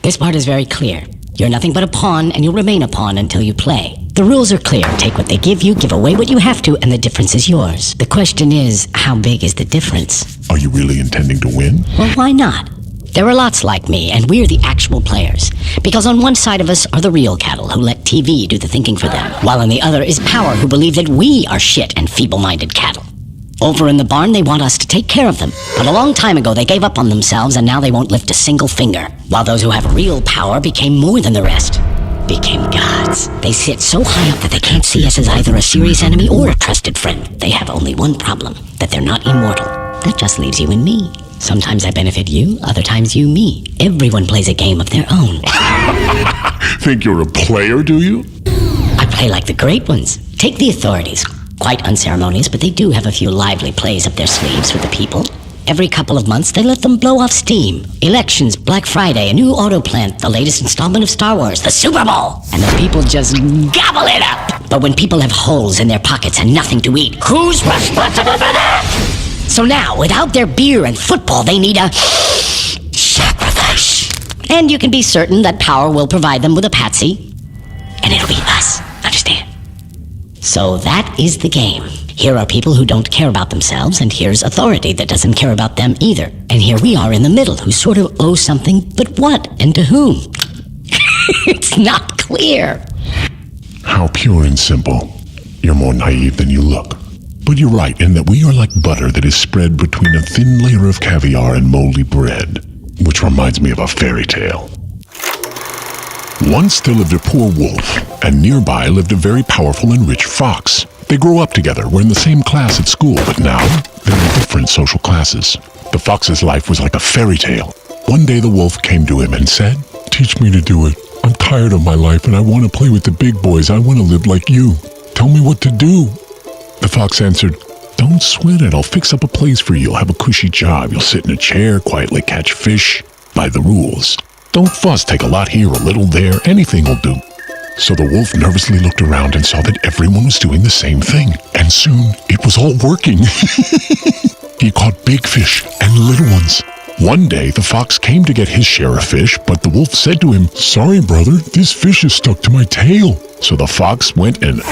This part is very clear. You're nothing but a pawn, and you'll remain a pawn until you play. The rules are clear. Take what they give you, give away what you have to, and the difference is yours. The question is, how big is the difference? Are you really intending to win? Well, why not? There are lots like me, and we're the actual players. Because on one side of us are the real cattle who let TV do the thinking for them, while on the other is power who believe that we are shit and feeble-minded cattle. Over in the barn, they want us to take care of them. But a long time ago, they gave up on themselves, and now they won't lift a single finger. While those who have real power became more than the rest. Became gods. They sit so high up that they can't see us as either a serious enemy or a trusted friend. They have only one problem, that they're not immortal. That just leaves you and me. Sometimes I benefit you, other times you me. Everyone plays a game of their own. Think you're a player, do you? I play like the great ones. Take the authorities. Quite unceremonious, but they do have a few lively plays up their sleeves with the people. Every couple of months, they let them blow off steam. Elections, Black Friday, a new auto plant, the latest installment of Star Wars, the Super Bowl. And the people just gobble it up. But when people have holes in their pockets and nothing to eat, who's responsible for that? So now, without their beer and football, they need a sacrifice. And you can be certain that power will provide them with a patsy. And it'll be us, understand? So that is the game. Here are people who don't care about themselves, and here's authority that doesn't care about them either. And here we are in the middle, who sort of owe something, but what and to whom? It's not clear. How pure and simple. You're more naive than you look. But you're right in that we are like butter that is spread between a thin layer of caviar and moldy bread, which reminds me of a fairy tale. Once there lived a poor wolf, and nearby lived a very powerful and rich fox. They grew up together, were in the same class at school, but now they're in different social classes. The fox's life was like a fairy tale. One day the wolf came to him and said, "Teach me to do it. I'm tired of my life and I want to play with the big boys. I want to live like you. Tell me what to do." The fox answered, "Don't sweat it. I'll fix up a place for you. You'll have a cushy job. You'll sit in a chair, quietly catch fish, by the rules. Don't fuss. Take a lot here, a little there. Anything will do." So the wolf nervously looked around and saw that everyone was doing the same thing. And soon, it was all working. He caught big fish and little ones. One day, the fox came to get his share of fish, but the wolf said to him, "Sorry, brother, this fish is stuck to my tail." So the fox went and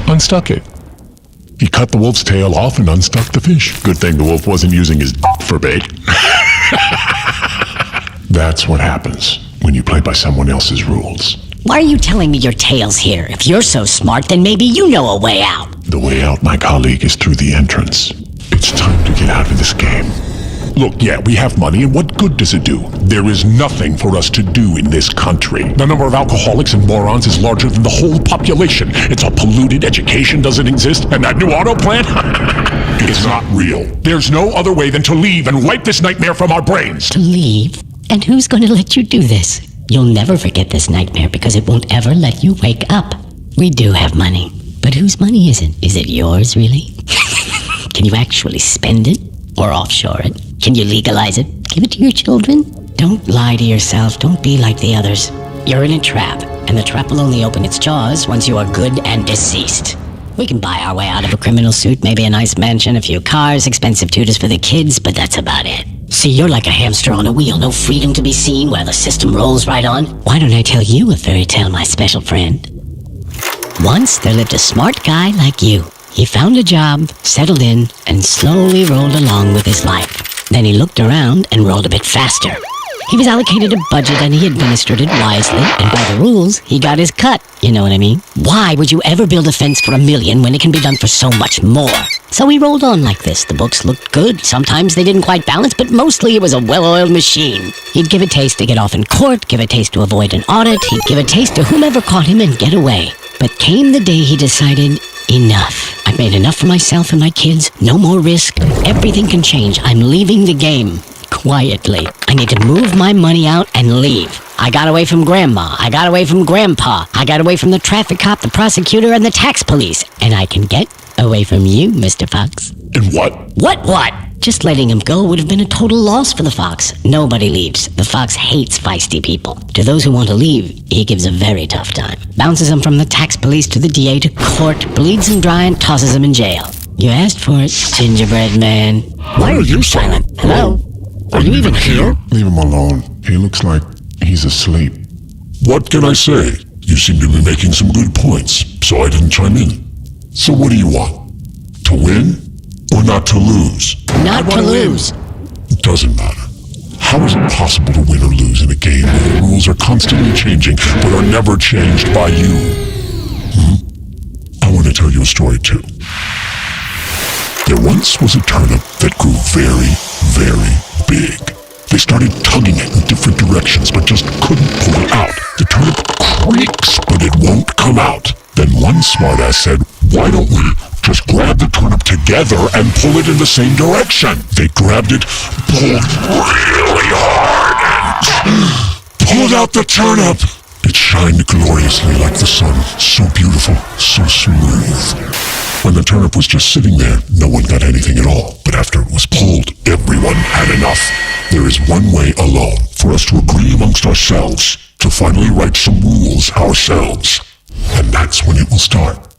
unstuck it. He cut the wolf's tail off and unstuck the fish. Good thing the wolf wasn't using his for bait. That's what happens when you play by someone else's rules. Why are you telling me your tale's here? If you're so smart, then maybe you know a way out. The way out, my colleague, is through the entrance. It's time to get out of this game. Look, yeah, we have money, and what good does it do? There is nothing for us to do in this country. The number of alcoholics and morons is larger than the whole population. It's all polluted, education doesn't exist, and that new auto plant? It's not real. There's no other way than to leave and wipe this nightmare from our brains. To leave? And who's going to let you do this? You'll never forget this nightmare because it won't ever let you wake up. We do have money. But whose money is it? Is it yours, really? Can you actually spend it? Or offshore it? Can you legalize it? Give it to your children? Don't lie to yourself. Don't be like the others. You're in a trap, and the trap will only open its jaws once you are good and deceased. We can buy our way out of a criminal suit, maybe a nice mansion, a few cars, expensive tutors for the kids, but that's about it. See, you're like a hamster on a wheel, no freedom to be seen while the system rolls right on. Why don't I tell you a fairy tale, my special friend? Once there lived a smart guy like you. He found a job, settled in, and slowly rolled along with his life. Then he looked around and rolled a bit faster. He was allocated a budget and he administered it wisely, and by the rules, he got his cut. You know what I mean? Why would you ever build a fence for $1 million when it can be done for so much more? So he rolled on like this. The books looked good. Sometimes they didn't quite balance, but mostly it was a well-oiled machine. He'd give a taste to get off in court, give a taste to avoid an audit, he'd give a taste to whomever caught him and get away. But came the day he decided, enough. I've made enough for myself and my kids. No more risk. Everything can change. I'm leaving the game. Quietly. I need to move my money out and leave. I got away from Grandma. I got away from Grandpa. I got away from the traffic cop, the prosecutor, and the tax police. And I can get away from you, Mr. Fox. And what? What? Just letting him go would have been a total loss for the fox. Nobody leaves. The fox hates feisty people. To those who want to leave, he gives a very tough time. Bounces them from the tax police to the DA to court, bleeds them dry and tosses them in jail. You asked for it, gingerbread man. Why are you silent? Hello? Are you even here? Leave him alone. He looks like He's asleep. What can I say? You seem to be making some good points, so I didn't chime in. So what do you want? To win or not to lose? Not to lose. Doesn't matter. How is it possible to win or lose in a game where the rules are constantly changing but are never changed by you? I want to tell you a story too. There once was a turnip that grew very, very big. They started tugging it in different directions but just couldn't pull it out. The turnip creaks but it won't come out. Then one smartass said, why don't we just grab the turnip together and pull it in the same direction? They grabbed it, pulled really hard, and pulled out the turnip. It shined gloriously like the sun, so beautiful, so smooth. When the turnip was just sitting there, no one got anything at all. But after it was pulled, everyone had enough. There is one way alone for us to agree amongst ourselves, to finally write some rules ourselves. And that's when it will start.